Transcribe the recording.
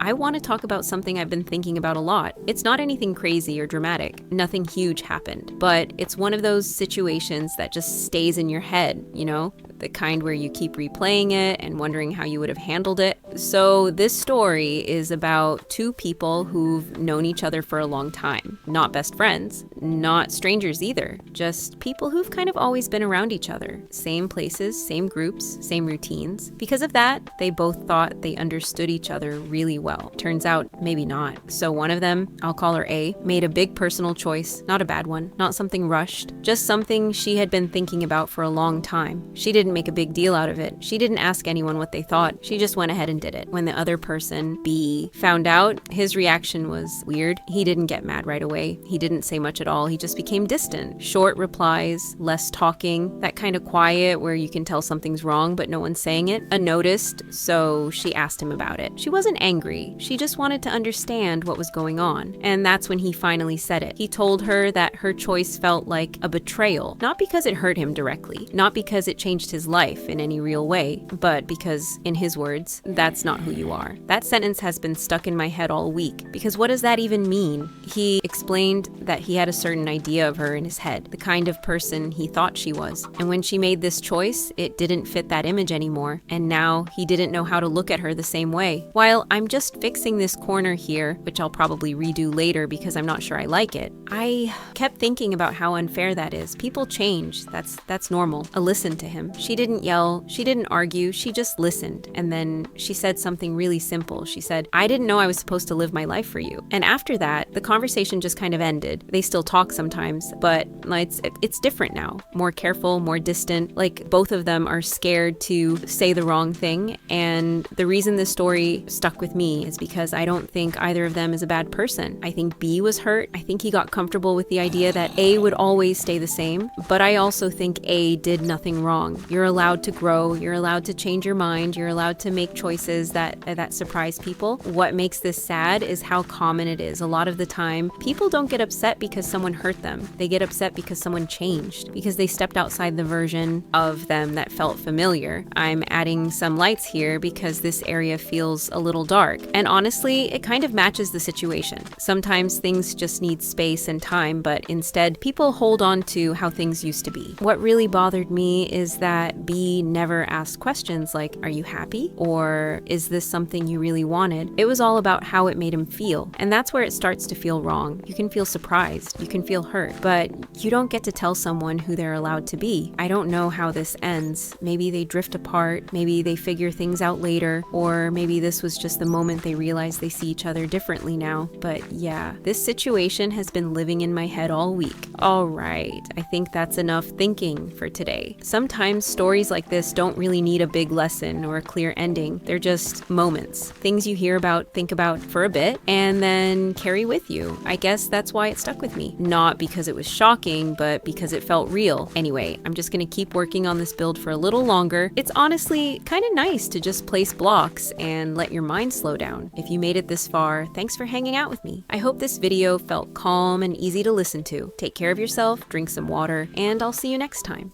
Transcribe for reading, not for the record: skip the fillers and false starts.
I want to talk about something I've been thinking about a lot. It's not anything crazy or dramatic. Nothing huge happened, but it's one of those situations that just stays in your head, you know? The kind where you keep replaying it and wondering how you would have handled it. So this story is about two people who've known each other for a long time. Not best friends, not strangers either, just people who've kind of always been around each other. Same places, same groups, same routines. Because of that, they both thought they understood each other really well. Turns out, maybe not. So one of them, I'll call her A, made a big personal choice, not a bad one, not something rushed, just something she had been thinking about for a long time. She didn't make a big deal out of it. She didn't ask anyone what they thought. She just went ahead and did it. When the other person, B, found out, his reaction was weird. He didn't get mad right away. He didn't say much at all. He just became distant. Short replies, less talking, that kind of quiet where you can tell something's wrong but no one's saying it. Unnoticed, so she asked him about it. She wasn't angry. She just wanted to understand what was going on. And that's when he finally said it. He told her that her choice felt like a betrayal, not because it hurt him directly, not because it changed his life in any real way, but because, in his words, that's not who you are. That sentence has been stuck in my head all week, because what does that even mean? He explained that he had a certain idea of her in his head, the kind of person he thought she was. And when she made this choice, it didn't fit that image anymore, and now he didn't know how to look at her the same way. While I'm just fixing this corner here, which I'll probably redo later because I'm not sure I like it, I kept thinking about how unfair that is. People change. That's normal. I listened to him. She didn't yell, she didn't argue, she just listened. And then she said something really simple. She said, "I didn't know I was supposed to live my life for you." And after that, the conversation just kind of ended. They still talk sometimes, but it's different now. More careful, more distant. Like both of them are scared to say the wrong thing. And the reason this story stuck with me is because I don't think either of them is a bad person. I think B was hurt. I think he got comfortable with the idea that A would always stay the same. But I also think A did nothing wrong. You're allowed to grow, you're allowed to change your mind, you're allowed to make choices that surprise people. What makes this sad is how common it is. A lot of the time, people don't get upset because someone hurt them. They get upset because someone changed, because they stepped outside the version of them that felt familiar. I'm adding some lights here because this area feels a little dark. And honestly, it kind of matches the situation. Sometimes things just need space and time, but instead, people hold on to how things used to be. What really bothered me is that B never asked questions like, "Are you happy?" or "Is this something you really wanted?" It was all about how it made him feel. And that's where it starts to feel wrong. You can feel surprised, you can feel hurt, but you don't get to tell someone who they're allowed to be. I don't know how this ends. Maybe they drift apart, maybe they figure things out later, or maybe this was just the moment they realize they see each other differently now. But yeah, this situation has been living in my head all week. All right, I think that's enough thinking for today. Sometimes stories like this don't really need a big lesson or a clear ending. They're just moments, things you hear about, think about for a bit, and then carry with you. I guess that's why it stuck with me. Not because it was shocking, but because it felt real. Anyway, I'm just gonna keep working on this build for a little longer. It's honestly kind of nice to just place blocks and let your mind slow down. If you made it this far, thanks for hanging out with me. I hope this video felt calm and easy to listen to. Take care of yourself, drink some water, and I'll see you next time.